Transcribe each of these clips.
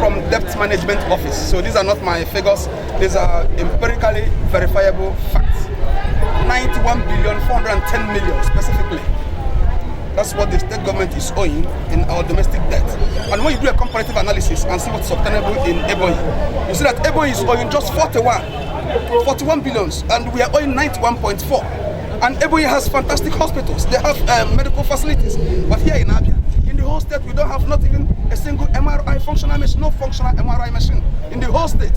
from Debt Management Office. So these are not my figures. These are empirically verifiable facts. 91,410,000,000 specifically. That's what the state government is owing in our domestic debt. And when you do a comparative analysis and see what's obtainable in Ebonyi, you see that Ebonyi is owing just 41 billions, and we are owing 91.4. And Ebonyi has fantastic hospitals. They have medical facilities. But here in Abia, in the whole state, we don't have not even a single MRI functional machine, no functional MRI machine in the whole state.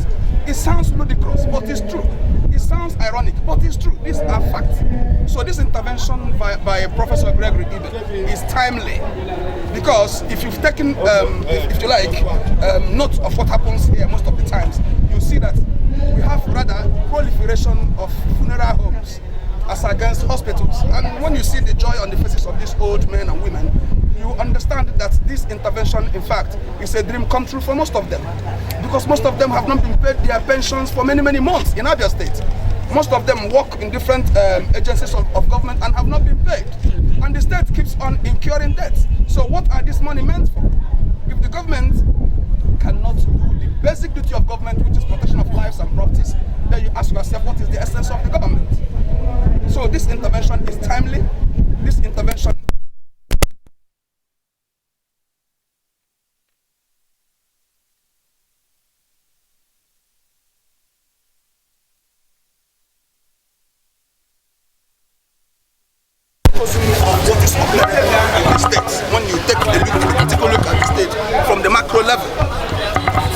It sounds ludicrous, but it's true. It sounds ironic, but it's true. These are facts. So this intervention by Professor Gregory Iyke is timely, because if you've taken, if you like, note of what happens here most of the times, you see that we have rather proliferation of funeral homes as against hospitals. And when you see the joy on the faces of these old men and women, you understand that this intervention, in fact, is a dream come true for most of them. Because most of them have not been paid their pensions for many, many months in Abia State. Most of them work in different agencies of government and have not been paid. And the state keeps on incurring debts. So what are this money meant for? If the government cannot do the basic duty of government, which is protection of lives and properties, then you ask yourself, what is the essence of the government? So this intervention is timely. This intervention what is obtainable in the state. When you take a critical look at the state from the macro level,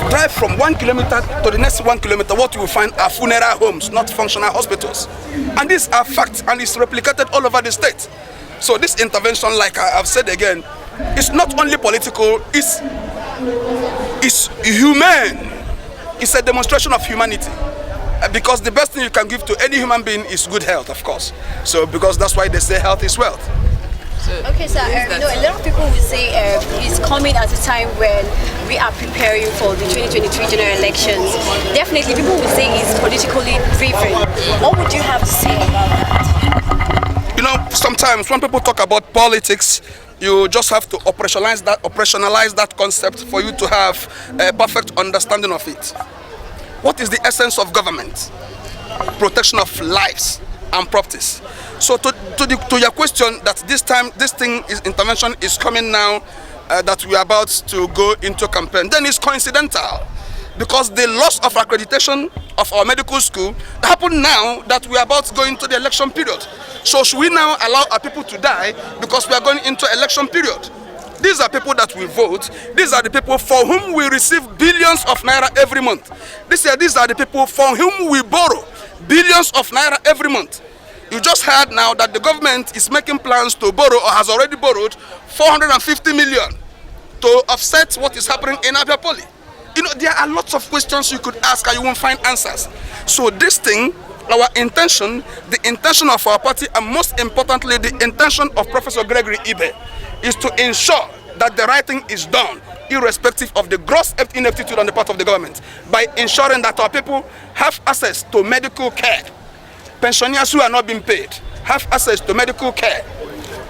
drive from 1 kilometer to the next 1 kilometer, what you will find are funeral homes, not functional hospitals. And these are facts, and it's replicated all over the state. So this intervention, like I've said again, is not only political, it's humane. It's a demonstration of humanity. Because the best thing you can give to any human being is good health, of course. So because that's why they say health is wealth. Okay, sir. A lot of people will say it's coming at a time when we are preparing for the 2023 general elections. Definitely, people will say it's politically driven. What would you have to say about that? You know, sometimes when people talk about politics, you just have to operationalize that concept for you to have a perfect understanding of it. What is the essence of government? Protection of lives and properties. So to your question, that this intervention is coming now, that we are about to go into campaign, then it's coincidental, because the loss of accreditation of our medical school happened now that we are about to go into the election period. So should we now allow our people to die because we are going into election period? These are people that we vote. These are the people for whom we receive billions of naira every month. These are the people for whom we borrow billions of naira every month. You just heard now that the government is making plans to borrow, or has already borrowed, 450 million to offset what is happening in Abia Poly. You know, there are lots of questions you could ask and you won't find answers. So this thing, our intention, the intention of our party, and most importantly, the intention of Professor Gregory Iyke, is to ensure that the right thing is done, irrespective of the gross ineptitude on the part of the government, by ensuring that our people have access to medical care. Pensioners who are not being paid have access to medical care.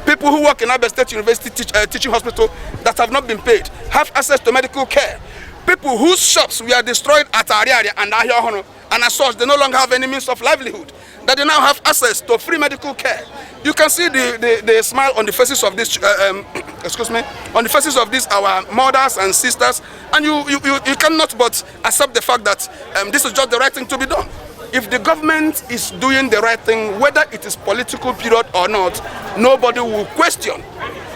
People who work in Abia State University teaching hospital that have not been paid have access to medical care. People whose shops were destroyed at Ariaria and Ahiohono, and as such they no longer have any means of livelihood, that they now have access to free medical care. You can see the smile on the faces of this, on the faces of these our mothers and sisters, and you cannot but accept the fact that this is just the right thing to be done. If the government is doing the right thing, whether it is political period or not, nobody will question.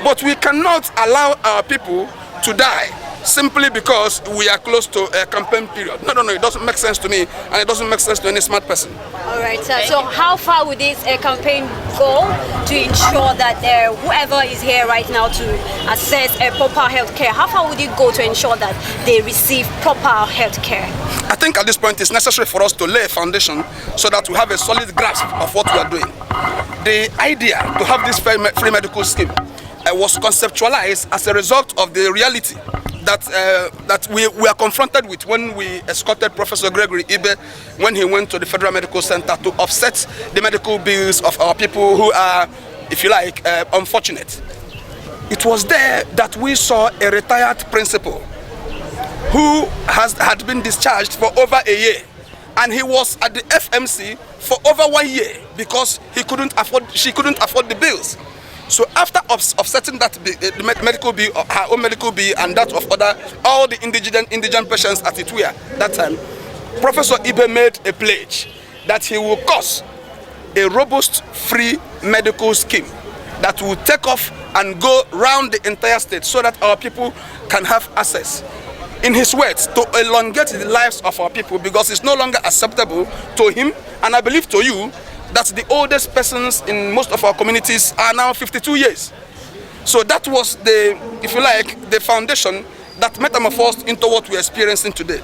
But we cannot allow our people to die simply because we are close to a campaign period. No, it doesn't make sense to me, and it doesn't make sense to any smart person. All right, sir. So how far would this campaign go to ensure that whoever is here right now to access proper health care, how far would it go to ensure that they receive proper health care? I think at this point it's necessary for us to lay a foundation so that we have a solid grasp of what we are doing. The idea to have this free medical scheme was conceptualized as a result of the reality that we are confronted with when we escorted Professor Gregory Iyke when he went to the Federal Medical Center to offset the medical bills of our people who are, if you like, unfortunate. It was there that we saw a retired principal who had been discharged for over a year, and he was at the FMC for over 1 year because she couldn't afford the bills. So after offsetting that the medical bill, her own medical bill, and that of all the indigent patients at Ituya that time, Professor Iyke made a pledge that he will cause a robust free medical scheme that will take off and go round the entire state so that our people can have access. In his words, to elongate the lives of our people, because it's no longer acceptable to him, and I believe to you, that the oldest persons in most of our communities are now 52 years. So that was the, if you like, the foundation that metamorphosed into what we're experiencing today.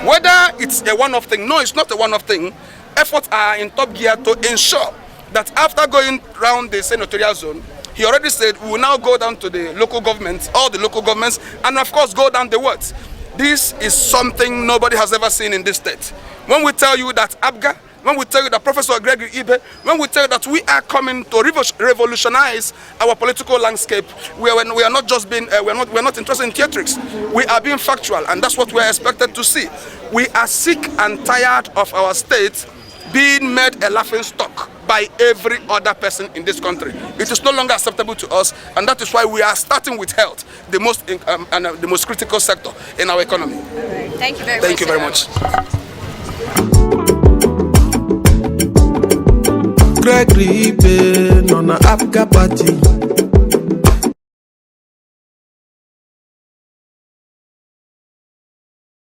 Whether it's a one-off thing, no, it's not a one-off thing. Efforts are in top gear to ensure that after going around the senatorial zone, he already said we will now go down to the local governments, all the local governments, and of course go down the wards. This is something nobody has ever seen in this state. When we tell you that Abia, when we tell you that Professor Gregory Iyke, when we tell you that we are coming to revolutionize our political landscape, we are not just being, we're not interested in theatrics. We are being factual, and that's what we are expected to see. We are sick and tired of our state being made a laughing stock by every other person in this country. It is no longer acceptable to us, and that is why we are starting with health, the most critical sector in our economy. Right. Thank you very much. Thank you very much. Gregory Iyke on the Abia party.